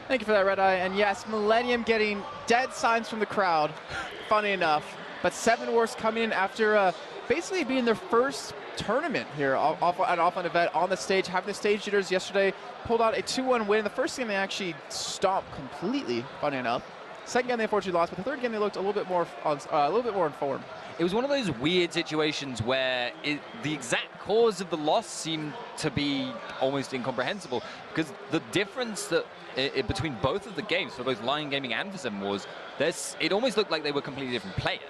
Thank you for that, Red Eye. And yes, Millenium getting dead signs from the crowd, funny enough. But Seven Wars coming in after basically being their first tournament here, an offline event on the stage, having the stage jitters yesterday, pulled out a 2-1 win. The first game they actually stopped completely, funny enough. Second game they unfortunately lost, but the third game they looked a little bit more in form. It was one of those weird situations where the exact cause of the loss seemed to be almost incomprehensible, because the difference that between both of the games, for both Lion Gaming and for Seven Wars, it almost looked like they were completely different players.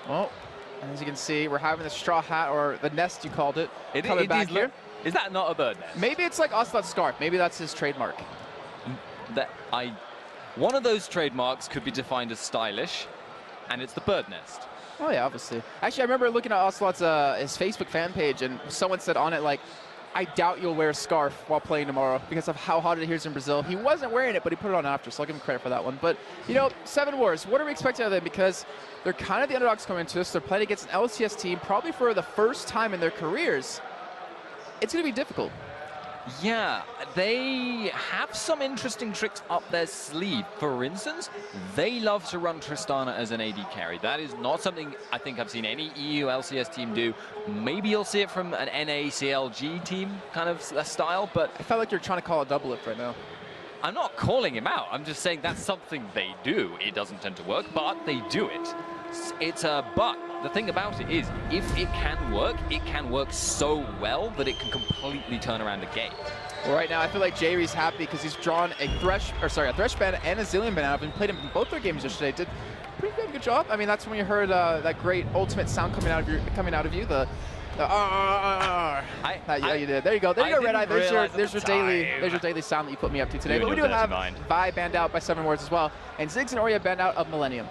Well, as you can see, we're having the straw hat, or the nest you called it, coming back here. Is that not a bird nest? Maybe it's like Ocelot's scarf. Maybe that's his trademark. One of those trademarks could be defined as stylish, and it's the bird nest. Oh yeah, obviously. Actually, I remember looking at Ocelot's his Facebook fan page, and someone said on it, like, I doubt you'll wear a scarf while playing tomorrow because of how hot it is in Brazil. He wasn't wearing it, but he put it on after, so I'll give him credit for that one. But, you know, Seven Wars, what are we expecting of them? Because they're kind of the underdogs coming into this. They're playing against an LCS team, probably for the first time in their careers. It's going to be difficult. Yeah, they have some interesting tricks up their sleeve. For instance, they love to run Tristana as an AD carry. That is not something I think I've seen any EU LCS team do. Maybe you'll see it from an NA CLG team kind of style, but I felt like you're trying to call a double lift right now. I'm not calling him out. I'm just saying that's something they do. It doesn't tend to work, but they do it. It's a but. The thing about it is, if it can work so well that it can completely turn around a game. Well, right now, I feel like Jerry's happy because he's drawn a Thresh ban and a Zillion ban out and played him in both their games yesterday. Did a pretty good job. I mean, that's when you heard that great ultimate sound coming out of you. Yeah, you did. There you go. There you go, Red Eye. There's your daily sound that you put me up to today. But we do have Vi banned out by Seven Wars as well, and Ziggs and Orya banned out of Millenium.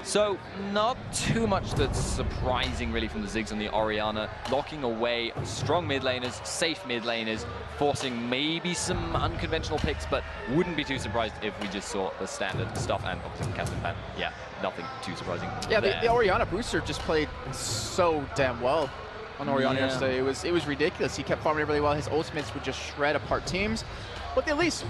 So not too much that's surprising really from the Ziggs and the Orianna, locking away strong mid laners, safe mid laners, forcing maybe some unconventional picks, but wouldn't be too surprised if we just saw the standard stuff. And obviously Captain Pan, yeah, nothing too surprising. Yeah, the Orianna booster just played so damn well on Orianna yesterday. It was ridiculous. He kept farming it really well. His ultimates would just shred apart teams, but at least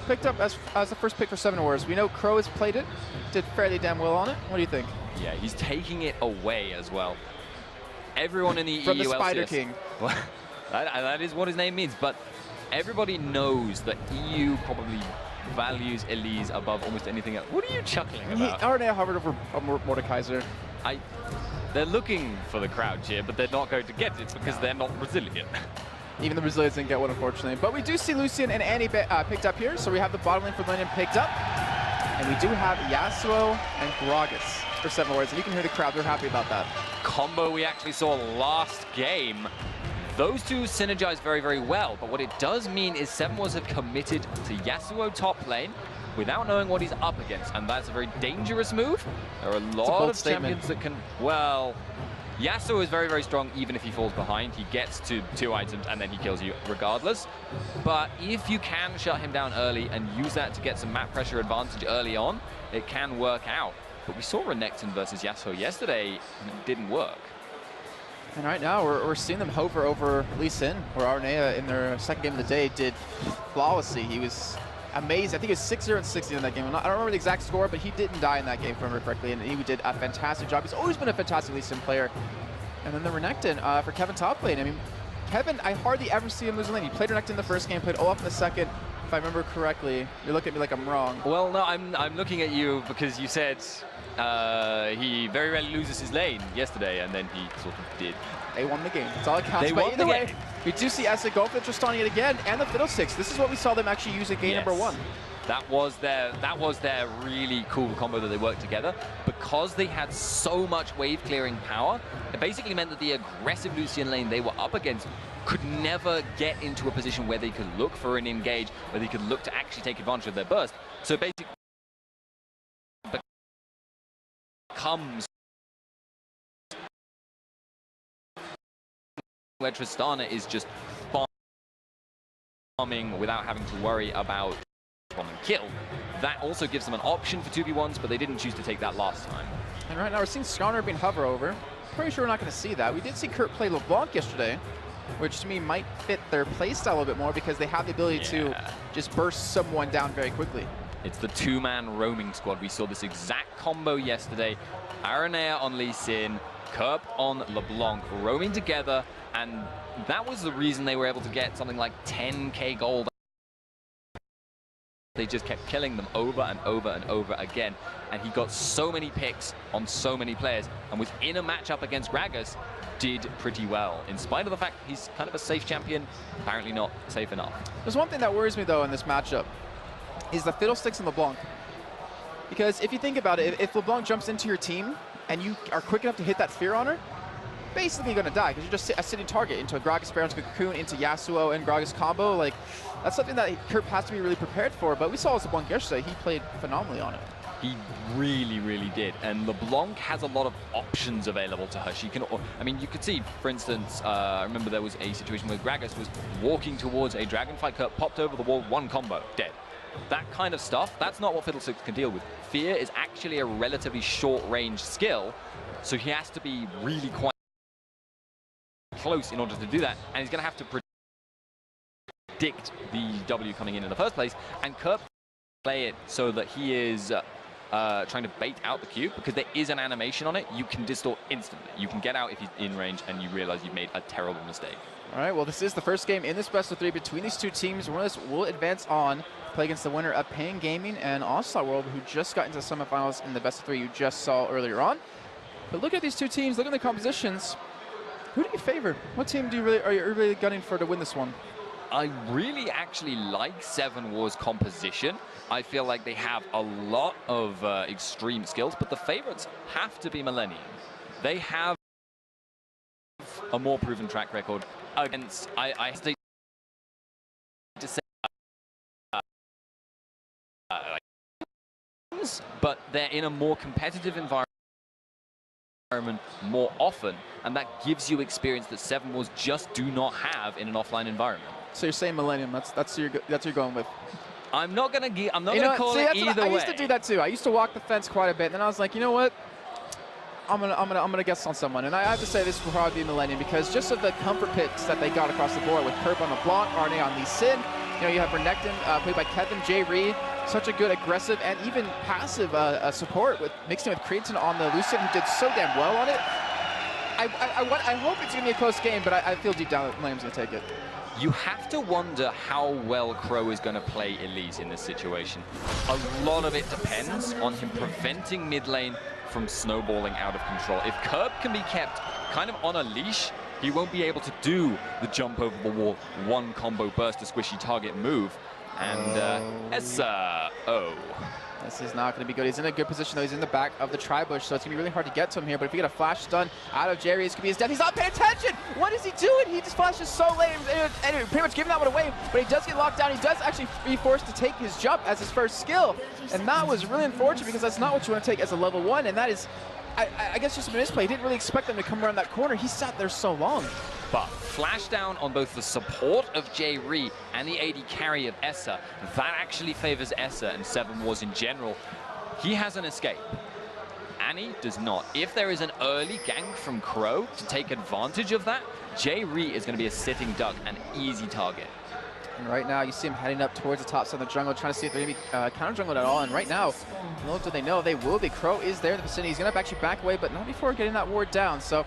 picked up as the first pick for Seven Wars. We know Crow has played it, did fairly damn well on it. What do you think? Yeah, he's taking it away as well. Everyone in the From EU the Spider LCS, King. Well, that is what his name means, but everybody knows that EU probably values Elise above almost anything else. What are you chuckling about? RNA hovered over Mordekaiser. They're looking for the crowd cheer, but they're not going to get it because they're not Brazilian. Even the Brazilians didn't get one, unfortunately. But we do see Lucian and Annie picked up here, so we have the bottom lane for Millenium picked up. And we do have Yasuo and Gragas for Seven Wars, and you can hear the crowd, they're happy about that. Combo we actually saw last game. Those two synergize very, very well, but what it does mean is Seven Wars have committed to Yasuo top lane without knowing what he's up against, and that's a very dangerous move. There are a lot of champions that can, well, Yasuo is very, very strong even if he falls behind. He gets to 2 items and then he kills you regardless. But if you can shut him down early and use that to get some map pressure advantage early on, it can work out. But we saw Renekton versus Yasuo yesterday and it didn't work. And right now we're seeing them hover over Lee Sin, where Arnea in their second game of the day did flawlessly. He was amazing. I think it was 6-0 and 60 in that game. I don't remember the exact score, but he didn't die in that game, if I remember correctly, and he did a fantastic job. He's always been a fantastic Lee Sin player. And then the Renekton for Kevin top lane. I mean, Kevin, I hardly ever see him lose a lane. He played Renekton in the first game, played Olaf in the second. If I remember correctly, you're looking at me like I'm wrong. Well, no, I'm looking at you because you said he very rarely loses his lane yesterday, and then he sort of did. They won the game. That's all it counts. They won the game. We do see Essa go for the Tristana yet again, and the Fiddlesticks. This is what we saw them actually use at game number 1. That was their really cool combo that they worked together. Because they had so much wave clearing power, it basically meant that the aggressive Lucian lane they were up against could never get into a position where they could look for an engage, where they could look to actually take advantage of their burst. So basically becomes where Tristana is just farming without having to worry about bomb and kill. That also gives them an option for 2v1s, but they didn't choose to take that last time. And right now we're seeing Skarner being hover over. Pretty sure we're not going to see that. We did see Kurt play LeBlanc yesterday. which to me might fit their playstyle a little bit more because they have the ability to just burst someone down very quickly. It's the two-man roaming squad. We saw this exact combo yesterday. Aranea on Lee Sin, Kerp on LeBlanc, roaming together, and that was the reason they were able to get something like 10k gold. They just kept killing them over and over and over again, and he got so many picks on so many players, and was in a matchup against Gragas, did pretty well, in spite of the fact he's kind of a safe champion, apparently not safe enough. There's one thing that worries me, though, in this matchup, is the Fiddlesticks and LeBlanc. Because if you think about it, if LeBlanc jumps into your team, and you are quick enough to hit that Fear on her, basically going to die, because you're just a sitting target into a Gragas Baron's Cocoon, into Yasuo and Gragas combo. Like, that's something that Kerp has to be really prepared for, but we saw as LeBlanc yesterday, he played phenomenally on it. He really, really did. And LeBlanc has a lot of options available to her. She can, I mean, you could see, for instance, I remember there was a situation where Gragas was walking towards a Dragonflight, Kerp popped over the wall, one combo, dead. That kind of stuff, that's not what Fiddlesticks can deal with. Fear is actually a relatively short-range skill, so he has to be really quite close in order to do that, and he's going to have to predict the W coming in the first place, and Kerp play it so that he is trying to bait out the cube, because there is an animation on it. You can distort instantly. You can get out if he's in range and you realize you've made a terrible mistake. All right, well, this is the first game in this best of 3 between these two teams. One of us will advance on to play against the winner of Pain Gaming and All-Star World, who just got into the semifinals in the best of 3 you just saw earlier on. But look at these two teams, look at the compositions. Who do you favor? What team are you really gunning for to win this one? I really actually like Seven Wars composition. I feel like they have a lot of extreme skills, but the favorites have to be Millenium. They have a more proven track record against, I hesitate to say, but they're in a more competitive environment more often, and that gives you experience that Seven Wars just do not have in an offline environment. So you're saying Millenium? That's who you're going with. I'm not gonna call it either way. I used to do that too. I used to walk the fence quite a bit, and then I was like, you know what? I'm gonna guess on someone, and I have to say this will probably be Millenium, because just of the comfort picks that they got across the board with Kerp on LeBlanc, Arne on Lee Sin. You know, you have Renekton played by Kevin J. Reed, such a good aggressive and even passive support with mixing with Creaton on the Lucian, who did so damn well on it. I hope it's gonna be a close game, but I feel deep down that Millenium's gonna take it. You have to wonder how well Crow is going to play Elise in this situation. A lot of it depends on him preventing mid lane from snowballing out of control. If Kerp can be kept kind of on a leash, he won't be able to do the jump over the wall, one combo burst, a squishy target move. And this is not going to be good. He's in a good position, though. He's in the back of the tri-bush, so it's going to be really hard to get to him here. But if we get a flash stun out of Jerry, it's going to be his death. He's not paying attention! What is he doing? He just flashes so late and pretty much giving that one away. But he does get locked down. He does actually be forced to take his jump as his first skill. And that was really unfortunate, because that's not what you want to take as a level 1. And that is, I guess, just a misplay. He didn't really expect them to come around that corner. He sat there so long. But flash down on both the support of Jay Ree and the AD carry of Essa. That actually favors Essa and Seven Wars in general. He has an escape. Annie does not. If there is an early gank from Crow to take advantage of that, Jay Ree is going to be a sitting duck, an easy target. And right now, you see him heading up towards the top side of the jungle, trying to see if they're going to be counter-jungled at all. And right now, little do they know, they will be. Crow is there in the vicinity. He's going to actually back away, but not before getting that ward down. So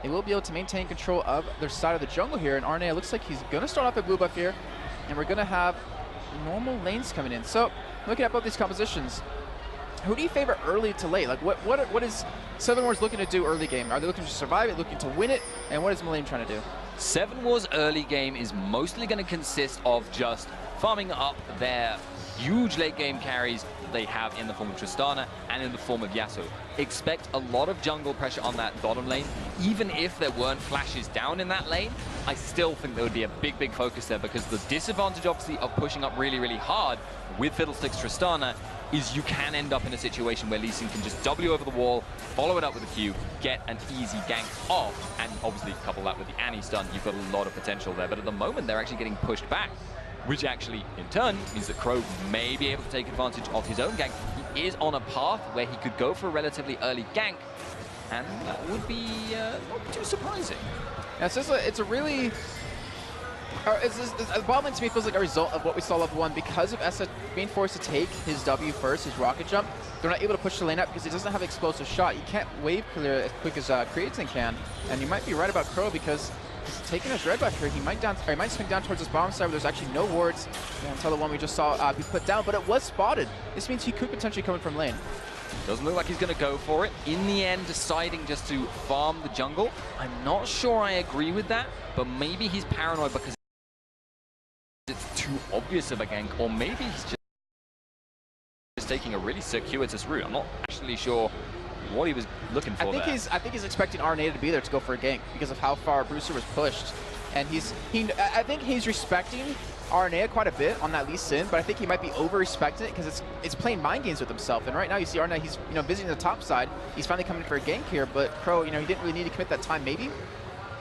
they will be able to maintain control of their side of the jungle here. And Arne looks like he's going to start off at blue buff here. And we're going to have normal lanes coming in. So looking at both these compositions, who do you favor early to late? Like, what is Seven Wars looking to do early game? Are they looking to survive it, looking to win it? And what is Millenium trying to do? Seven Wars early game is mostly going to consist of just farming up their huge late game carries that they have in the form of Tristana and in the form of Yasuo. Expect a lot of jungle pressure on that bottom lane. Even if there weren't flashes down in that lane, I still think there would be a big focus there, because the disadvantage, obviously, of pushing up really hard with Fiddlesticks Tristana is you can end up in a situation where Lee Sin can just W over the wall, follow it up with a Q, get an easy gank off, and obviously couple that with the Annie stun. You've got a lot of potential there, but at the moment they're actually getting pushed back, which actually in turn means that Crow may be able to take advantage of his own gank. He is on a path where he could go for a relatively early gank, and that would be not too surprising. Yeah, it's a really the bottom lane to me feels like a result of what we saw level 1. Because of Essa being forced to take his W first, his rocket jump, they're not able to push the lane up because he doesn't have an explosive shot. He can't wave clear as quick as Creatine can. And you might be right about Crow because he's taking his red buff here. He might swing down towards his bottom side where there's actually no wards until the one we just saw be put down, but it was spotted. This means he could potentially come in from lane. Doesn't look like he's going to go for it. In the end, deciding just to farm the jungle. I'm not sure I agree with that, but maybe he's paranoid because it's too obvious of a gank, or maybe he's just taking a really circuitous route. I'm not actually sure what he was looking for there. I think he's expecting RNA to be there to go for a gank because of how far Brewster was pushed. And I think he's respecting RNA quite a bit on that Lee Sin, but I think he might be over-respecting it because it's playing mind games with himself. And right now you see RNA, he's visiting the top side. He's finally coming for a gank here, but Crow, he didn't really need to commit that time. Maybe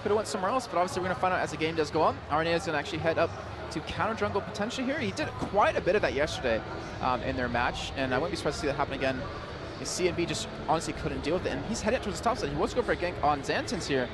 could have went somewhere else, but obviously we're gonna find out as the game does go on. RNA is gonna actually head up to counter jungle potentially here. He did quite a bit of that yesterday in their match, and I wouldn't be surprised to see that happen again. CNB just honestly couldn't deal with it, and he's headed towards the top side. He wants to go for a gank on Xantins here.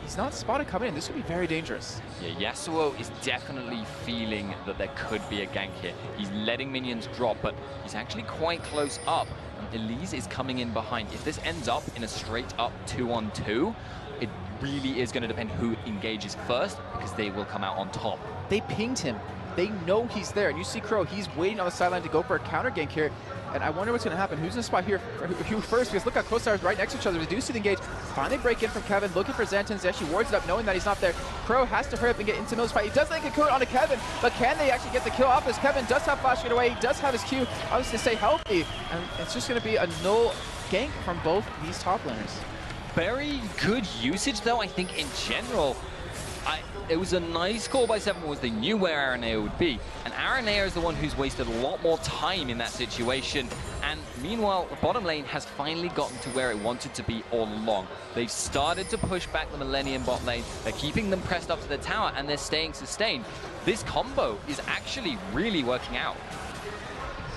He's not spotted coming in. This could be very dangerous. Yeah, Yasuo is definitely feeling that there could be a gank here. He's letting minions drop, but he's actually quite close up. And Elise is coming in behind. If this ends up in a straight-up 2-on-2, it really is going to depend who engages first, because they will come out on top. They pinged him. They know he's there. And you see Crow, he's waiting on the sideline to go for a counter gank here. And I wonder what's going to happen. Who's in the spot here? Who first? Because look how close they are right next to each other. We do see the engage. Finally break in from Kevin, looking for Xantins. He actually wards it up, knowing that he's not there. Crow has to hurry up and get into Mill's fight. He does make a kill onto Kevin, but can they actually get the kill off? As Kevin does have flash to get away. He does have his Q, obviously to stay healthy. And it's just going to be a null gank from both these top laners. Very good usage, though, I think, in general. It was a nice call by Seven Wars. They knew where Aranea would be. And Aranea is the one who's wasted a lot more time in that situation. And meanwhile, the bottom lane has finally gotten to where it wanted to be all along. They've started to push back the Millenium bot lane. They're keeping them pressed up to the tower, and they're staying sustained. This combo is actually really working out.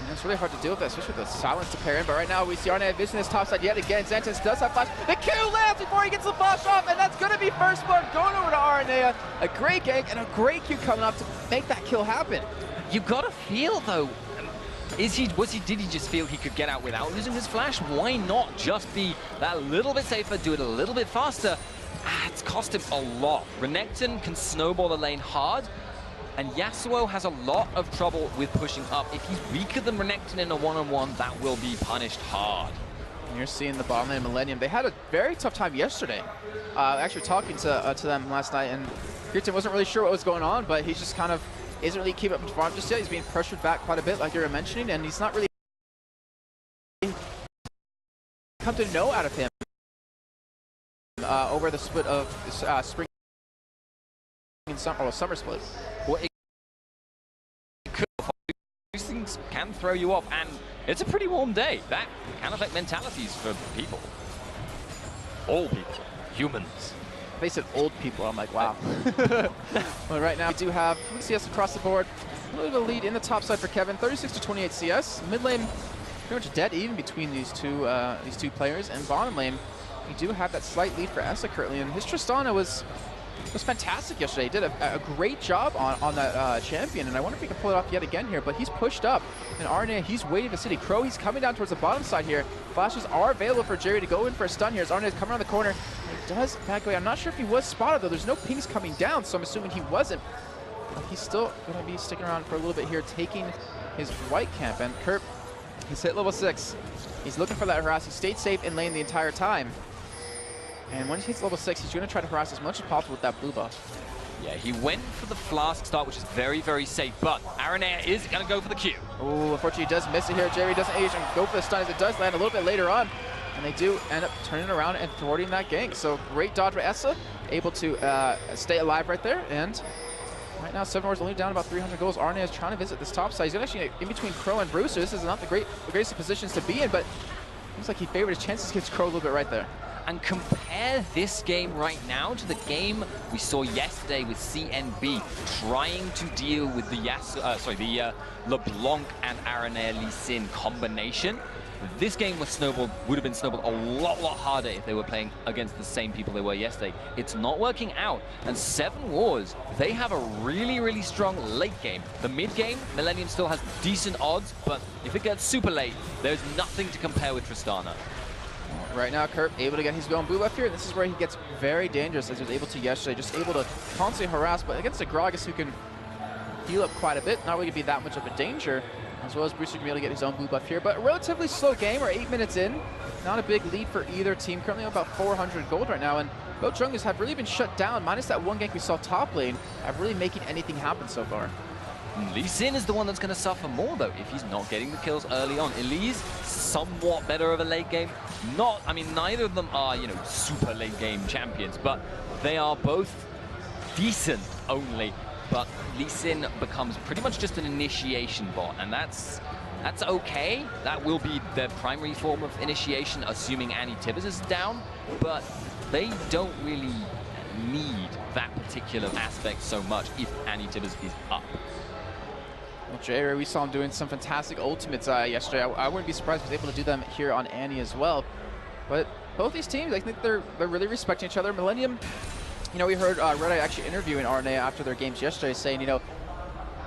It's really hard to deal with that, especially with the silence to pair in. But right now, we see RNA visiting this top side yet again. Xantins does have flash. The Q lands before he gets the flash off, and that's going to be first blood going over to RNA. A great gank and a great Q coming up to make that kill happen. You got to feel, though, did he just feel he could get out without losing his flash? Why not just be that little bit safer, do it a little bit faster? It's cost him a lot. Renekton can snowball the lane hard, and Yasuo has a lot of trouble with pushing up. If he's weaker than Renekton in a one-on-one, that will be punished hard. And you're seeing the bottom lane Millenium. They had a very tough time yesterday. Actually talking to them last night, and Creatine wasn't really sure what was going on, but he just kind of isn't really keeping up with farm just yet. He's being pressured back quite a bit, like you were mentioning, and he's not really come to know out of him over the split of spring and summer split. Well, these things can throw you off, and it's a pretty warm day. That can affect mentalities for people. All people. Humans. They said old people. I'm like, wow. Well, right now we do have CS across the board. A little bit of a lead in the top side for Kevin. 36 to 28 CS. Mid lane pretty much dead even between these two players. And bottom lane, we do have that slight lead for Essa currently. And his Tristana was fantastic yesterday. He did a great job on that champion, and I wonder if he can pull it off yet again here, but he's pushed up, and RNA, he's waiting for City. Crow, he's coming down towards the bottom side here. Flashes are available for Jerry to go in for a stun here as RNA is coming around the corner. He does back away. I'm not sure if he was spotted, though. There's no pings coming down, so I'm assuming he wasn't. But he's still going to be sticking around for a little bit here, taking his white camp, and Kurt, he's hit level 6. He's looking for that harass. He stayed safe in lane the entire time. And when he hits level 6, he's going to try to harass as much as possible with that blue buff. Yeah, he went for the flask start, which is very, very safe, but Aranea is going to go for the Q. Oh, unfortunately, he does miss it here. Jerry doesn't age and go for the stun as it does land a little bit later on. And they do end up turning around and thwarting that gank. So great dodge by Essa, able to stay alive right there. And right now, 7 Wars only down about 300 goals. Arne is trying to visit this top side. He's actually in between Crow and Brewster. This is not the greatest of positions to be in, but looks like he favored his chances against Crow a little bit right there. And compare this game right now to the game we saw yesterday with CNB trying to deal with the LeBlanc and Aranea Lee Sin combination. this game would have been snowballed a lot harder if they were playing against the same people they were yesterday. It's not working out, and 7 Wars, they have a really strong late game. The mid game, Millenium still has decent odds, but if it gets super late, there's nothing to compare with Tristana. Right now, Kurt able to get his own boob up here, and this is where he gets very dangerous, as he was able to yesterday, just able to constantly harass, but against a Gragas who can heal up quite a bit, not really going to be that much of a danger, as well as Brewster going to be able to get his own boob up here. But a relatively slow game, we're 8 minutes in, not a big lead for either team, currently about 400 gold right now, and both jungles have really been shut down, minus that one gank we saw top lane, of really making anything happen so far. Lee Sin is the one that's going to suffer more, though, if he's not getting the kills early on. Elise, somewhat better of a late game. I mean, neither of them are, you know, super late game champions, but they are both decent only. But Lee Sin becomes pretty much just an initiation bot, and that's okay. That will be their primary form of initiation, assuming Annie Tibbers is down, but they don't really need that particular aspect so much if Annie Tibbers is up. Well, Jay, we saw him doing some fantastic ultimates yesterday. I wouldn't be surprised if he was able to do them here on Annie as well. But both these teams, I think they're really respecting each other. Millenium, you know, we heard Red-Eye actually interviewing RNA after their games yesterday, saying, you know,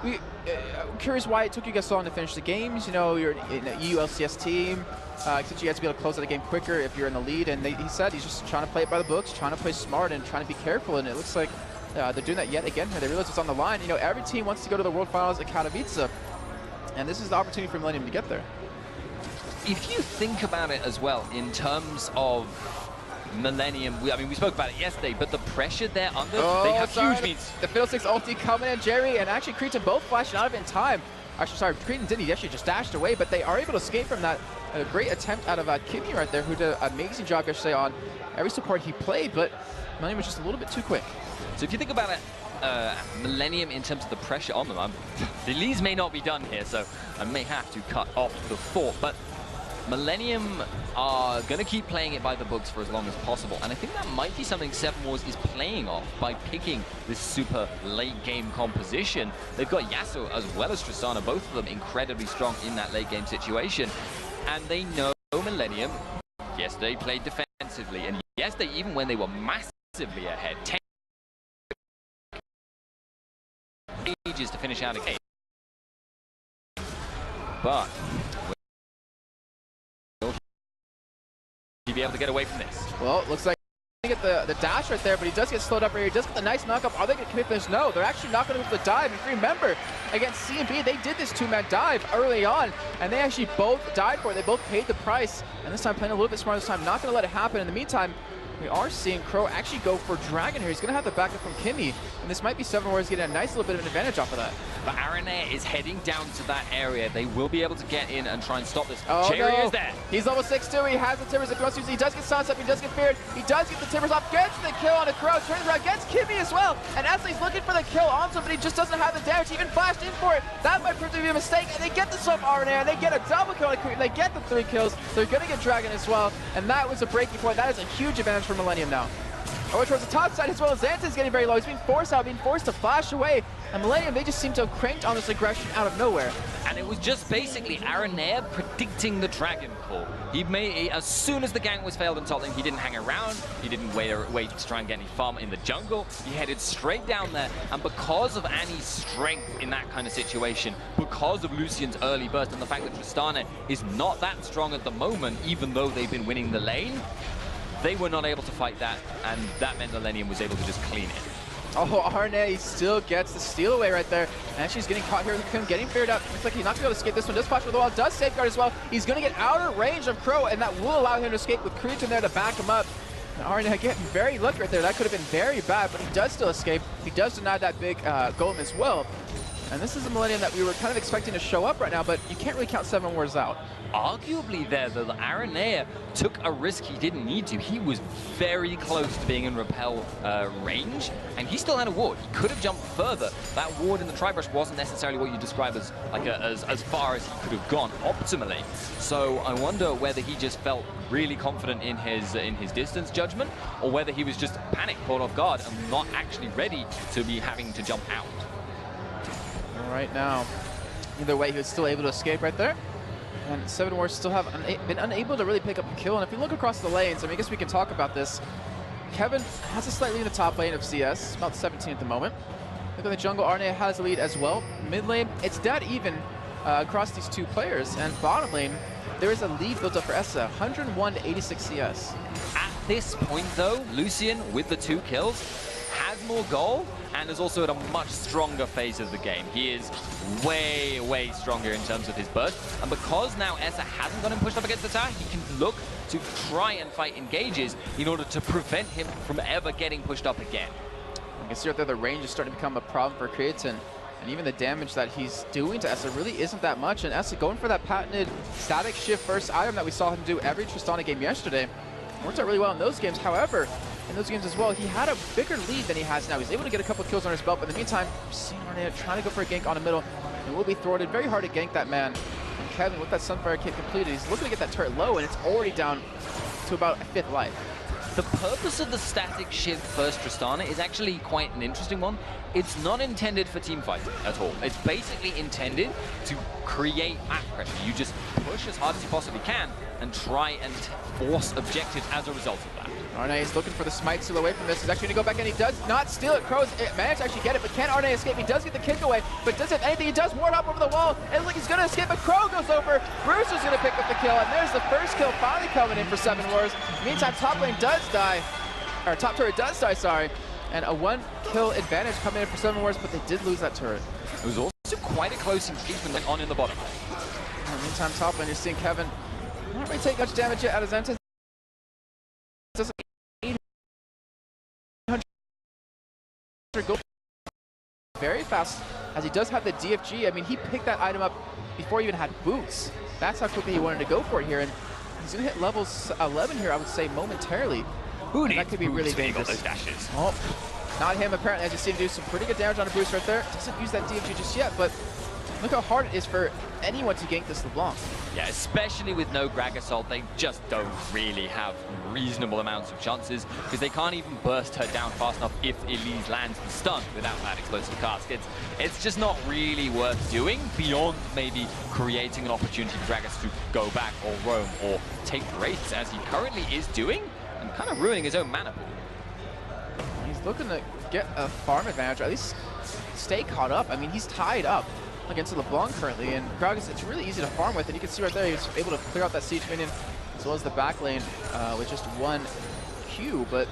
I'm curious why it took you guys so long to finish the games. You know, you're in an EU LCS team. Expect you guys to be able to close out the game quicker if you're in the lead. And he said he's just trying to play it by the books, trying to play smart, and trying to be careful. And it looks like they're doing that yet again here. They realize it's on the line. You know, every team wants to go to the World Finals at Katowice, and this is the opportunity for Millenium to get there. If you think about it as well, in terms of Millenium, I mean, we spoke about it yesterday, but the pressure they're under, they have huge leads. The Fiddlesticks ulti coming in, Jerry, and actually Cretan both flashing out of it in time. Actually, sorry, Cretan didn't. He actually just dashed away, but they are able to escape from that. A great attempt out of Kimmy right there, who did an amazing job yesterday on every support he played, but Millenium was just a little bit too quick. So if you think about it, Millenium in terms of the pressure on them, the leads may not be done here, so I may have to cut off the thought, but Millenium are going to keep playing it by the books for as long as possible, and I think that might be something 7 Wars is playing off by picking this super late game composition. They've got Yasuo as well as Tristana, both of them incredibly strong in that late game situation, and they know Millenium. Yes, they played defensively, and yes, they, even when they were massively ahead, 10 ages to finish out a game, but will he be able to get away from this? Well, it looks like he get the dash right there, but he does get slowed up right here. He does get the nice knock-up. Are they going to commit this? No, they're actually not going to be able to dive. If you remember, against CMB, they did this 2-man dive early on, and they actually both died for it. They both paid the price, and this time playing a little bit smarter this time. Not going to let it happen. In the meantime, we are seeing Crow actually go for Dragon here. He's going to have the backup from Kimmy, and this might be 7 Wars getting a nice little bit of an advantage off of that. But Arena is heading down to that area. They will be able to get in and try and stop this. Oh, Jerry no. is there. He's level 6 too. He has the Timbers if he wants to use it. He does get Sunset, he does get feared. He does get the Timbers off, gets the kill on a Crow, turns around, gets Kimmy as well. And Ashley's looking for the kill on somebody, just doesn't have the damage. He even flashed in for it. That might prove to be a mistake, and they get the swap RNA, and they get a double kill on Cretan. They get the 3 kills. They're going to get Dragon as well, and that was a breaking point. That is a huge advantage for Millenium now. Over towards the top side as well. Xanta's getting very low. He's being forced out, being forced to flash away. And Millenium, they just seem to have cranked on this aggression out of nowhere. And it was just basically Aranea predicting the Dragon call. He made, as soon as the gank was failed in top lane, he didn't hang around. He didn't wait to try and get any farm in the jungle. He headed straight down there. And because of Annie's strength in that kind of situation, because of Lucian's early burst, and the fact that Tristana is not that strong at the moment, even though they've been winning the lane, they were not able to fight that, and that meant Millenium was able to just clean it. Oh, Arne still gets the steal away right there. And she's getting caught here with him getting feared up. Looks like he's not going to be able to escape this one. Does flash with the wall, does safeguard as well. He's going to get outer range of Crow, and that will allow him to escape with Cretan there to back him up. And Arne getting very lucky right there. That could have been very bad, but he does still escape. He does deny that big golem as well. And this is a Millenium that we were kind of expecting to show up right now, but you can't really count 7 Wars out. Arguably there, though, the Aranea took a risk he didn't need to. He was very close to being in repel range, and he still had a ward. He could have jumped further. That ward in the tri-brush wasn't necessarily what you describe as like as far as he could have gone optimally. So I wonder whether he just felt really confident in his distance judgment, or whether he was just panicked, caught off guard, and not actually ready to be having to jump out. Right now, either way, he was still able to escape right there. And Seven Wars still have been unable to really pick up a kill. And if you look across the lanes, I mean, I guess we can talk about this. Kevin has a slight lead in the top lane of CS, about 17 at the moment. Look at the jungle, Arne has a lead as well. Mid lane, it's dead even across these two players. And bottom lane, there is a lead built up for Essa, 101 to 86 CS. At this point though, Lucian with the 2 kills has more goal and is also at a much stronger phase of the game. He is way, way stronger in terms of his burst. And because now Essa hasn't got him pushed up against the tower, he can look to try and fight engages in order to prevent him from ever getting pushed up again. You can see right there the range is starting to become a problem for Creatin. And even the damage that he's doing to Essa really isn't that much. And Essa going for that patented static shift first item that we saw him do every Tristana game yesterday. Worked out really well in those games. However, in those games as well, he had a bigger lead than he has now. He's able to get a couple kills on his belt, but in the meantime, we're seeing Arne trying to go for a gank on the middle, and will be thwarted. Very hard to gank that man. And Kevin, with that Sunfire kit completed, he's looking to get that turret low, and it's already down to about a 5th life. The purpose of the static shift first Tristana is actually quite an interesting one. It's not intended for team fighting at all. It's basically intended to create map pressure. You just push as hard as you possibly can and try and force objectives as a result of that. Arne is looking for the smite steal away from this. He's actually going to go back, and he does not steal it. Crows managed to actually get it, but can Arne escape? He does get the kick away, but does it anything? He does ward up over the wall, and it looks like he's going to escape, but Crow goes over. Brewster's going to pick up the kill, and there's the first kill finally coming in for Seven Wars. Meantime, top lane does die, or top turret does die, sorry, and a 1 kill advantage coming in for Seven Wars, but they did lose that turret. It was also quite a close engagement on in the bottom. In the meantime, top lane, you're seeing Kevin not really take much damage yet out of Zentis. Doesn't 800 go very fast, as he does have the DFG. I mean, he picked that item up before he even had boots. That's how quickly he wanted to go for it here, and he's going to hit levels 11 here, I would say, momentarily. Who needs that could be really dangerous. Those dashes? Oh, not him, apparently. As you see him do some pretty good damage on a boost right there. Doesn't use that DFG just yet, but look how hard it is for anyone to gank this LeBlanc. Yeah, especially with no Grag Assault, they just don't really have reasonable amounts of chances, because they can't even burst her down fast enough if Elise lands the stun without that explosive cast. It's just not really worth doing, beyond maybe creating an opportunity for Gragas to go back or roam or take wraiths, as he currently is doing, and kind of ruining his own mana pool. He's looking to get a farm advantage, or at least stay caught up. I mean, he's tied up against LeBlanc currently, and Gragas, it's really easy to farm with, and you can see right there, he was able to clear out that siege minion as well as the back lane with just 1 Q, but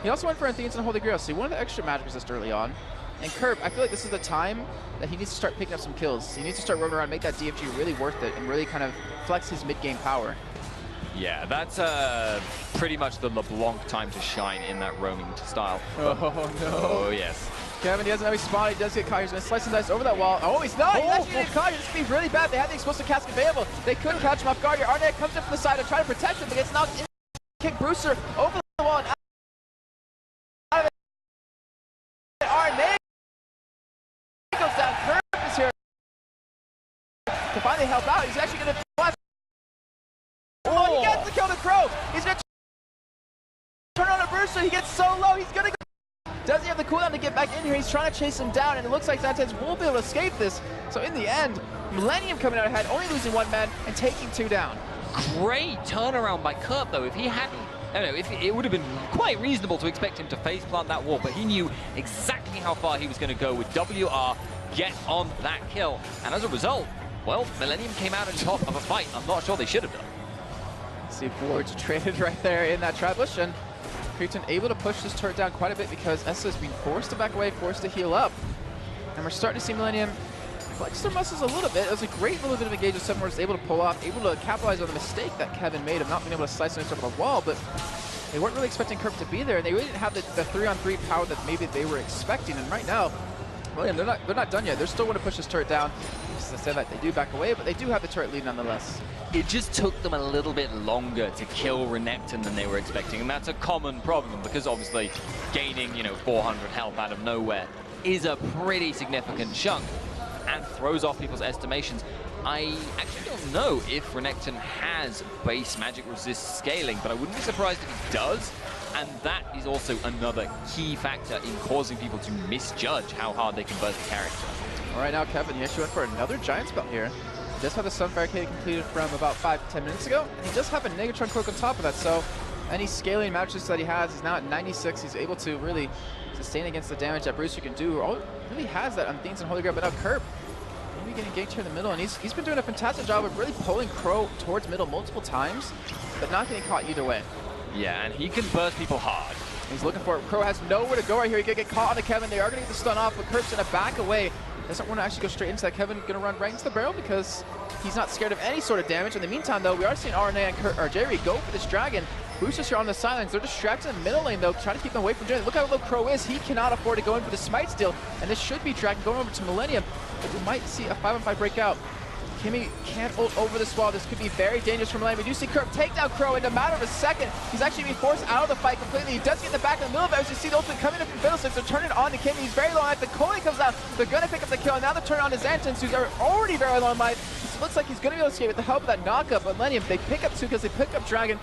he also went for Athena's and Holy Grail, so he wanted the extra magic resist early on. And Kerp, I feel like this is the time that he needs to start picking up some kills. He needs to start roaming around, make that DFG really worth it, and really kind of flex his mid-game power. Yeah, that's pretty much the LeBlanc time to shine in that roaming style. Oh, no. Oh, yes. Kevin, he doesn't have a spot. He does get caught. He's going to slice and dice over that wall. Oh, he's not. He's actually getting caught. This could be really bad. They had the explosive cask available. They couldn't catch him off guard here. Arne comes in from the side to try to protect him, but gets knocked in. Kick Brewster over the wall and out of it. Arne goes down. Kerp is here to finally help out. He's actually going to flash. Oh, he gets the kill to Crow. He's going to turn on a Brewster. He gets so low. He's going to go. Doesn't have the cooldown to get back in here. He's trying to chase him down, and it looks like Xantez will be able to escape this. So in the end, Millenium coming out ahead, only losing 1 man and taking 2 down. Great turnaround by Kurt, though. If he hadn't, I don't know, if it would have been quite reasonable to expect him to face plant that wall, but he knew exactly how far he was going to go with WR, get on that kill. And as a result, well, Millenium came out on top of a fight I'm not sure they should have done. See boards traded right there in that trap bush, and Cretan able to push this turret down quite a bit because Essa is being forced to back away, forced to heal up. And we're starting to see Millenium flex their muscles a little bit. It was a great little bit of engagement Seven Wars able to pull off, able to capitalize on the mistake that Kevin made of not being able to slice over the wall, but they weren't really expecting Kerp to be there, and they really didn't have the 3-on-3 power that maybe they were expecting. And right now, Millenium, they're not done yet. They're still going to push this turret down. Just to say that they do back away, but they do have the turret lead nonetheless. It just took them a little bit longer to kill Renekton than they were expecting, and that's a common problem because obviously gaining, 400 health out of nowhere is a pretty significant chunk and throws off people's estimations. I actually don't know if Renekton has base magic resist scaling, but I wouldn't be surprised if he does, and that is also another key factor in causing people to misjudge how hard they can burst a character. All right, now Kevin, he actually went for another giant spell here. does have the Sun Barricade completed from about 5 to 10 minutes ago, and he does have a Negatron Cloak on top of that, so any scaling matches that he has is now at 96. He's able to really sustain against the damage that Brewster can do. All really has that on Things and Holy Grail, but now Kerp maybe getting ganked here in the middle, and he's been doing a fantastic job of really pulling Crow towards middle multiple times, but not getting caught either way. Yeah, and he can burst people hard. He's looking for it. Crow has nowhere to go right here. He could get caught on the Kevin. They are going to get the stun off, but Kerp's going to back away. Doesn't want to actually go straight into that. Kevin going to run right into the barrel because he's not scared of any sort of damage. In the meantime, though, we are seeing RNA and Jerry go for this dragon. Boosters here on the sidelines. They're distracted in the middle lane, though, trying to keep them away from Jerry. Look how low Crow is. He cannot afford to go in for the smite steal, and this should be Dragon going over to Millenium, but we might see a 5-on-5 breakout. Kimmy can't ult over this wall. This could be very dangerous for Millenium. We do see Kerp take down Crow in a matter of a second. He's actually being forced out of the fight completely. He does get in the back in the middle of it. As you see the ultimate coming in from Fiddlesticks. They're turning on to Kimmy. He's very low on life. The Koi comes out. They're going to pick up the kill. And now they're turning on to Xantans, who's already very low on life. It looks like he's going to be able to escape with the help of that knockup. Millenium, they pick up 2 because they pick up Dragon.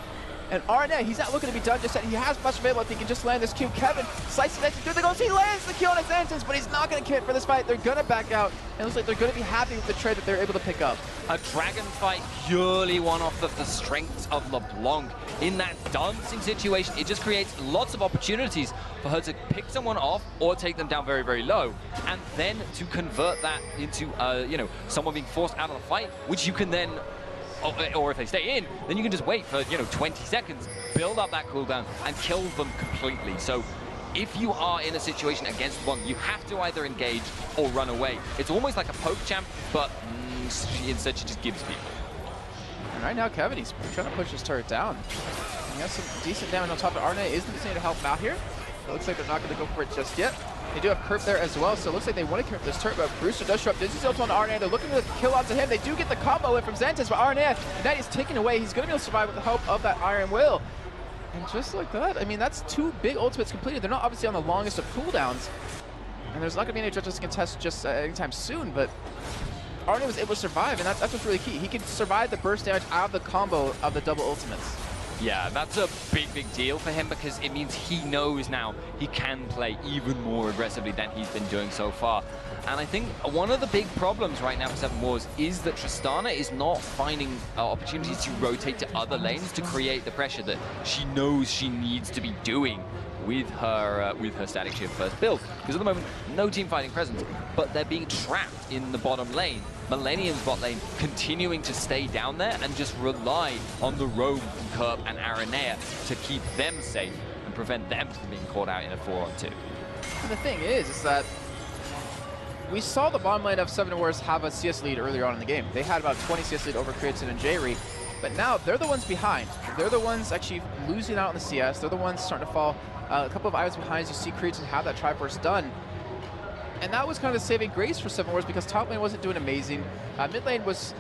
And RNA, he's not looking to be done just yet. He has much available if he can just land this Q. Kevin slices it through the goals. He lands the kill on his entrance, but he's not going to commit for this fight. They're going to back out. And it looks like they're going to be happy with the trade that they're able to pick up. A dragon fight purely one off of the strengths of LeBlanc. In that dancing situation, it just creates lots of opportunities for her to pick someone off or take them down very, very low. And then to convert that into, you know, someone being forced out of the fight, which you can then, or if they stay in, then you can just wait for, 20 seconds, build up that cooldown, and kill them completely. So if you are in a situation against one, you have to either engage or run away. It's almost like a poke champ, but instead she just gives people. And right now, Kevin, he's trying to push his turret down. He has some decent damage on top of Arne. Is going to help him out here. It looks like they're not going to go for it just yet. They do have Kerp there as well, so it looks like they want to commit this turret, but Brewster does show up. This is ult on Arne. They're looking to kill onto him. They do get the combo in from Xantas, but Arne, that is taken away. He's going to be able to survive with the help of that Iron Will. And just like that, I mean, that's 2 big ultimates completed. They're not obviously on the longest of cooldowns, and there's not going to be any judges to contest just anytime soon, but Arne was able to survive, and that's what's really key. He can survive the burst damage out of the combo of the double ultimates. Yeah, that's a big, big deal for him because it means he knows now he can play even more aggressively than he's been doing so far. And I think one of the big problems right now for Seven Wars is that Tristana is not finding opportunities to rotate to other lanes to create the pressure that she knows she needs to be doing with her Static Shield first build. Because at the moment, no team fighting presence, but they're being trapped in the bottom lane. Millenium's bot lane continuing to stay down there and just rely on the roam from Kerp and Aranea to keep them safe and prevent them from being caught out in a 4-on-2. And the thing is that we saw the bottom lane of Seven Wars have a CS lead earlier on in the game. They had about 20 CS lead over Creatine and Jayri, but now they're the ones behind. They're the ones actually losing out on the CS. They're the ones starting to fall a couple of items behind as you see Creatine have that Triforce done. And that was kind of the saving grace for Seven Wars because top lane wasn't doing amazing. Mid lane was,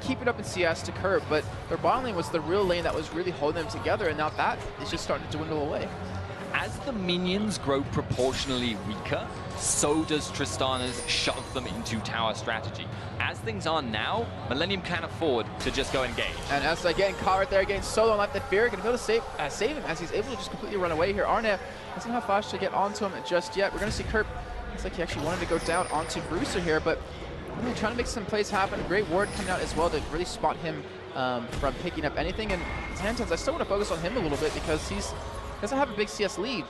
keeping up in CS to Kerp, but their bottom lane was the real lane that was really holding them together, and now that is just starting to dwindle away. As the minions grow proportionally weaker, so does Tristana's shove them into tower strategy. As things are now, Millenium can't afford to just go engage. And as they're getting caught right there, getting solo on life, that Fear going to be able to save him as he's able to just completely run away here. Arne doesn't have flash to get onto him just yet. We're going to see Kerp. Looks like he actually wanted to go down onto Brewster here, but really trying to make some plays happen. Great ward coming out as well to really spot him from picking up anything. And Xantans, I still want to focus on him a little bit because he doesn't have a big CS lead.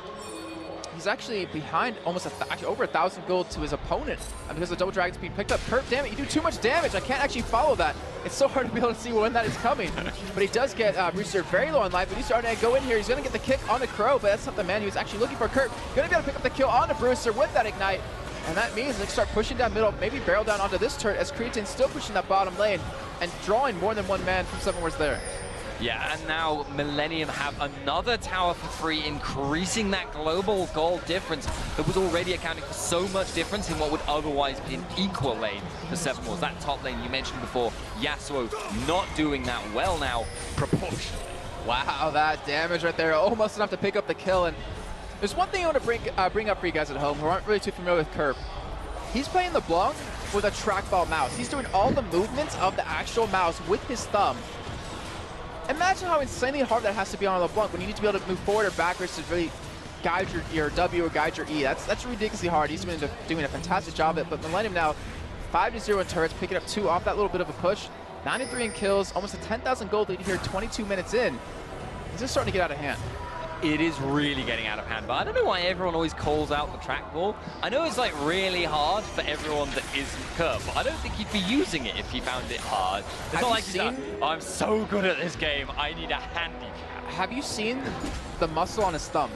He's actually behind almost over 1,000 gold to his opponent because the double dragon's being picked up. Kerp, damn it, you do too much damage. I can't actually follow that. It's so hard to be able to see when that is coming. But he does get Brewster very low on life. But he's starting to go in here. He's going to get the kick on the Crow, but that's not the man he was actually looking for. Kerp going to be able to pick up the kill on the Brewster with that ignite. And that means they start pushing down middle, maybe barrel down onto this turret as Creatine's still pushing that bottom lane and drawing more than one man from Seven Wars there. Yeah, and now Millenium have another tower for free, increasing that global gold difference that was already accounting for so much difference in what would otherwise be an equal lane for Seven Wars. That top lane you mentioned before, Yasuo not doing that well now, proportionally. Wow, that damage right there, almost enough to pick up the kill. And there's one thing I want to bring up for you guys at home who aren't really too familiar with Kerp. He's playing the Blanc with a trackball mouse. He's doing all the movements of the actual mouse with his thumb. Imagine how insanely hard that has to be on LeBlanc when you need to be able to move forward or backwards to really guide your W or guide your E. That's ridiculously hard. He's been doing a fantastic job of it, but Millenium now 5-0 in turrets, picking up 2 off that little bit of a push. 93 in kills, almost a 10,000 gold lead here, 22 minutes in. This is starting to get out of hand. It is really getting out of hand, but I don't know why everyone always calls out the trackball. I know it's like really hard for everyone that isn't Kurt, but I don't think he'd be using it if he found it hard. It's not like he's like, oh, I'm so good at this game, I need a handicap. Have you seen the muscle on his thumb?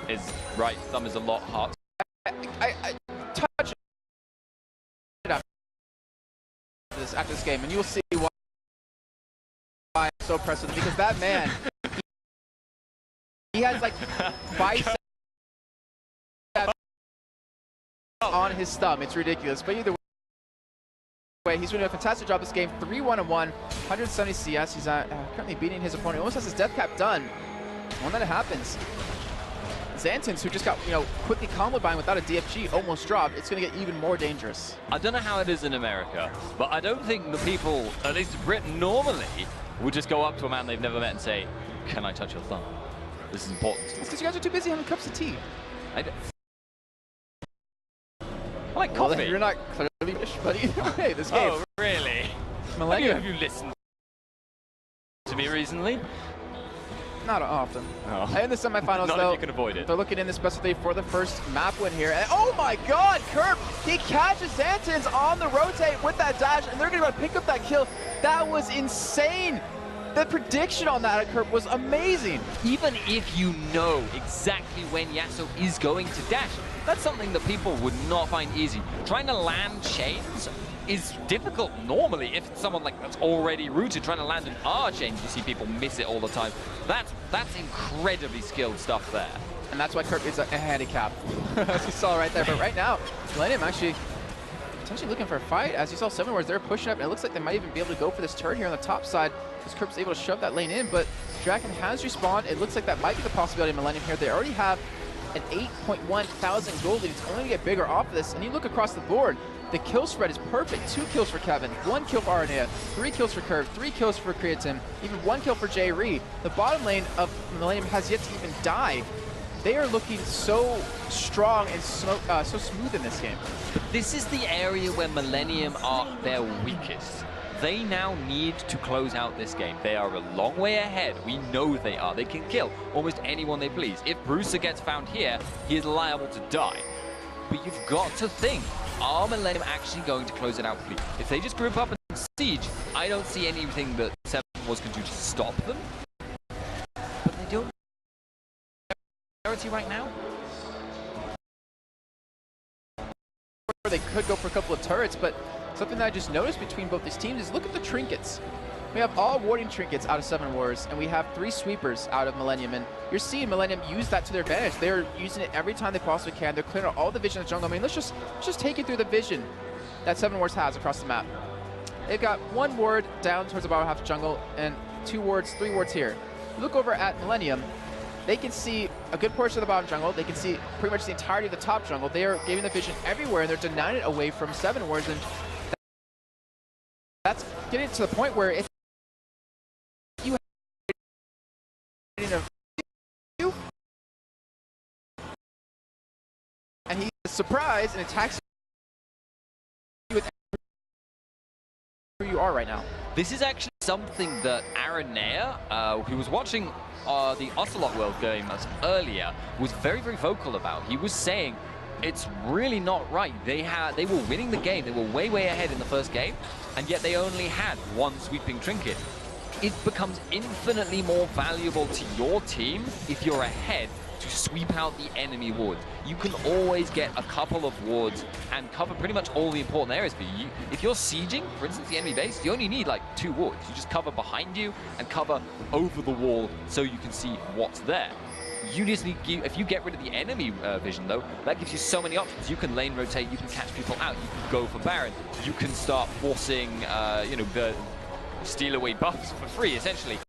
His right thumb is a lot hard. I touch it after this game, and you'll see why I'm so impressed with him, because that man, he has like biceps on his thumb. It's ridiculous, but either way, he's doing a fantastic job this game. 3-1-1, 170 CS. He's currently beating his opponent. He almost has his death cap done. When that happens, Xantans, who just got, quickly comboed by him without a DFG, almost dropped. It's going to get even more dangerous. I don't know how it is in America, but I don't think the people, at least in Britain, normally would just go up to a man they've never met and say, "Can I touch your thumb? This is important." It's because you guys are too busy having cups of tea. I like coffee. Well, you're not clearly fish, but either way, this game. Oh, really? Millenium. Have you listened to me recently? Not often. Oh. In the semifinals, Not though, if you can avoid it. They're looking in the specialty for the first map win here. And, oh my God, Kerp, he catches Xantans on the rotate with that dash, and they're going to pick up that kill. That was insane. The prediction on that, Kerp, was amazing. Even if you know exactly when Yasuo is going to dash, that's something that people would not find easy. Trying to land chains is difficult normally if it's someone like that's already rooted. Trying to land an R chain, you see people miss it all the time. That's incredibly skilled stuff there. And that's why Kerp is a handicap, as you saw right there. But right now, Millenium actually potentially looking for a fight. As you saw, 7 wards, they're pushing up, and it looks like they might even be able to go for this turret here on the top side, because Kerp's able to shove that lane in. But Draken has respawned. It looks like that might be the possibility of Millenium here. They already have an 8.1 thousand gold lead. It's only going to get bigger off of this. And you look across the board, the kill spread is perfect. 2 kills for Kevin, 1 kill for Arnea, 3 kills for Curve, 3 kills for Creatine, even 1 kill for Jay Ree. The bottom lane of Millenium has yet to even die. They are looking so strong and so smooth in this game. But this is the area where Millenium are their weakest. They now need to close out this game. They are a long way ahead. We know they are. They can kill almost anyone they please. If Brewster gets found here, he is liable to die. But you've got to think, are Millenium actually going to close it out quickly? If they just group up and siege, I don't see anything that 7 was going to do to stop them. But they don't right now. They could go for a couple of turrets, but something that I just noticed between both these teams is look at the trinkets. We have all warding trinkets out of 7 Wars, and we have 3 sweepers out of Millenium, and you're seeing Millenium use that to their advantage. They're using it every time they possibly can. They're clearing out all the vision in the jungle. I mean, let's just take it through the vision that 7 Wars has across the map. They've got 1 ward down towards the bottom half of jungle, and 2 wards, 3 wards here. Look over at Millenium. They can see a good portion of the bottom jungle. They can see pretty much the entirety of the top jungle. They are giving the vision everywhere, and they're denying it away from 7 Wars, and that's getting to the point where if you have and he's surprised and attacks you with who you are right now. This is actually something that Aranea, who was watching the Ocelot World game earlier, was very, very vocal about. He was saying it's really not right. They were winning the game. They were way, way ahead in the first game, and yet they only had 1 sweeping trinket. It becomes infinitely more valuable to your team if you're ahead to sweep out the enemy wards. You can always get a couple of wards and cover pretty much all the important areas for you. If you're sieging, for instance, the enemy base, you only need like 2 wards. You just cover behind you and cover over the wall so you can see what's there. You just need, if you get rid of the enemy vision though, that gives you so many options. You can lane rotate, you can catch people out, you can go for Baron, you can start forcing, the steal away buffs for free, essentially.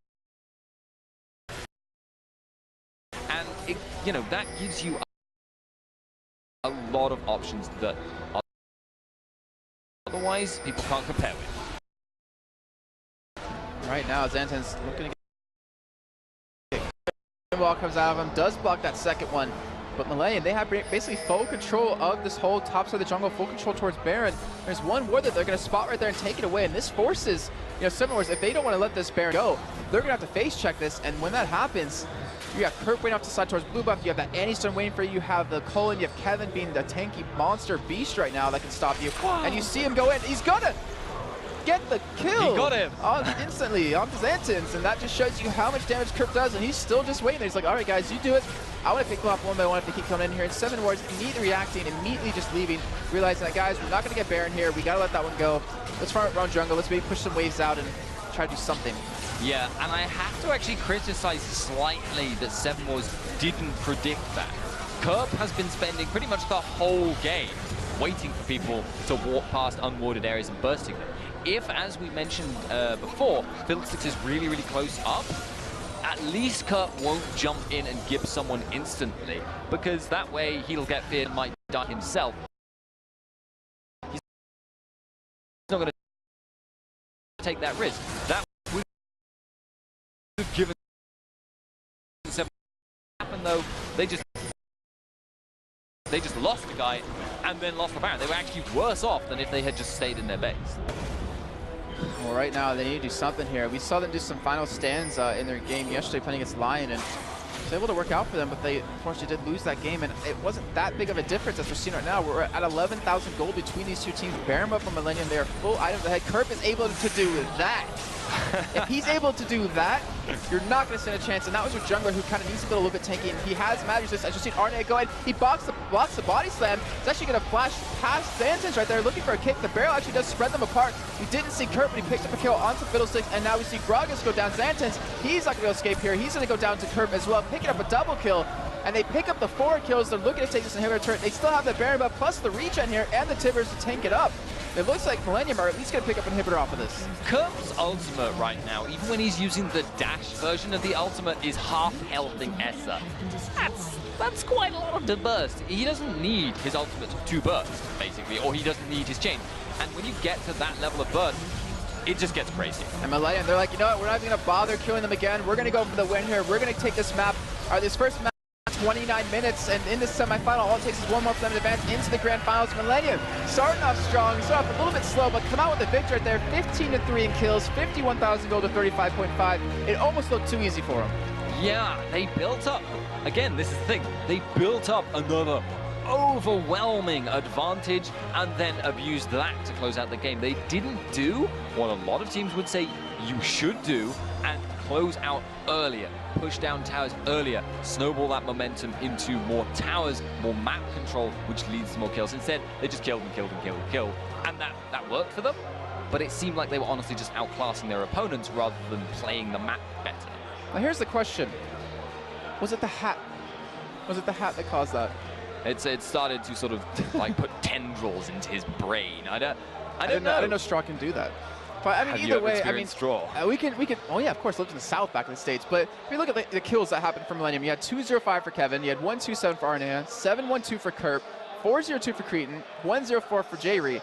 And, that gives you a lot of options that otherwise people can't compare with. Right now, Xantan's looking to get ball comes out of him, does block that second one. But Millenium, they have basically full control of this whole top side of the jungle, full control towards Baron. There's one ward that they're going to spot right there and take it away, and this forces, you know, Seven Wars, if they don't want to let this Baron go, they're going to have to face check this, and when that happens, you have Kurt waiting off to the side towards blue buff, you have that Annie-Stone waiting for you, you have the Cullen, you have Kevin being the tanky monster beast right now that can stop you, and you see him go in, he's gonna get the kill. He got him. Instantly on the Xantans, and that just shows you how much damage Kurt does, and he's still just waiting. He's like, all right, guys, you do it. I want to pick them off one by one if they keep coming in here. And Seven Wars immediately reacting, immediately just leaving, realizing that, guys, we're not going to get Baron here. We got to let that one go. Let's farm around jungle. Let's maybe push some waves out and try to do something. Yeah, and I have to actually criticize slightly that Seven Wars didn't predict that. Kerp has been spending pretty much the whole game waiting for people to walk past unwarded areas and bursting them. If, as we mentioned before, Fiddlesticks is really, really close up, at least Kurt won't jump in and give someone instantly, because that way he'll get feared and might die himself. He's not going to take that risk. That would have given Seven happen though. They just lost the guy and then lost the Baron. They were actually worse off than if they had just stayed in their base. Well, right now they need to do something here. We saw them do some final stands in their game yesterday playing against Lion, and it was able to work out for them, but they unfortunately did lose that game, and it wasn't that big of a difference as we're seeing right now. We're at 11,000 gold between these two teams. Baron from Millenium, they are full items ahead. Kerp is able to do that. If he's able to do that, you're not going to stand a chance. And that was your jungler who kind of needs to be a little bit tanky. And he has magic resist. As you see Arne go ahead, he blocks the body slam. He's actually going to flash past Xantans right there, looking for a kick. The barrel actually does spread them apart. We didn't see Kurt, but he picks up a kill onto Fiddlesticks. And now we see Gragas go down. Xantans, he's not going to escape here. He's going to go down to Kurt as well, picking up a double kill. And they pick up the 4 kills. They're looking to take this inhibitor turret. They still have the Baron buff plus the regen here and the Tibbers to tank it up. It looks like Millenium are at least going to pick up an inhibitor off of this. Kurt's ultimate right now, even when he's using the dash version of the ultimate, is half-healthing Essa. That's quite a lot to burst. He doesn't need his ultimate to burst, basically, or he doesn't need his chain. And when you get to that level of burst, it just gets crazy. And Millenium, they're like, you know what, we're not even going to bother killing them again. We're going to go for the win here. We're going to take this map, or this first map, 29 minutes, and in this semifinal, all it takes is one more for them to advance into the grand finals. Millenium starting off strong, starting off a little bit slow, but come out with a victory right there. 15-3 in kills, 51,000 gold to 35.5. It almost looked too easy for them. Yeah, they built up. Again, this is the thing. They built up another overwhelming advantage and then abused that to close out the game. They didn't do what a lot of teams would say you should do and close out earlier, push down towers earlier, snowball that momentum into more towers, more map control, which leads to more kills. Instead, they just killed and killed and killed and killed, and that worked for them, but it seemed like they were honestly just outclassing their opponents rather than playing the map better. Now here's the question. Was it the hat? Was it the hat that caused that? It started to sort of like put tendrils into his brain. I don't know. I didn't know Straw can do that. But I mean, Have either you way, I mean, Straw? we can. Oh yeah, of course, lived in the South back in the States. But if you look at the kills that happened for Millenium, you had 205 for Kevin, you had 127 for Arnea, 712 for Kerp, 402 for Cretan, 104 for J-Re.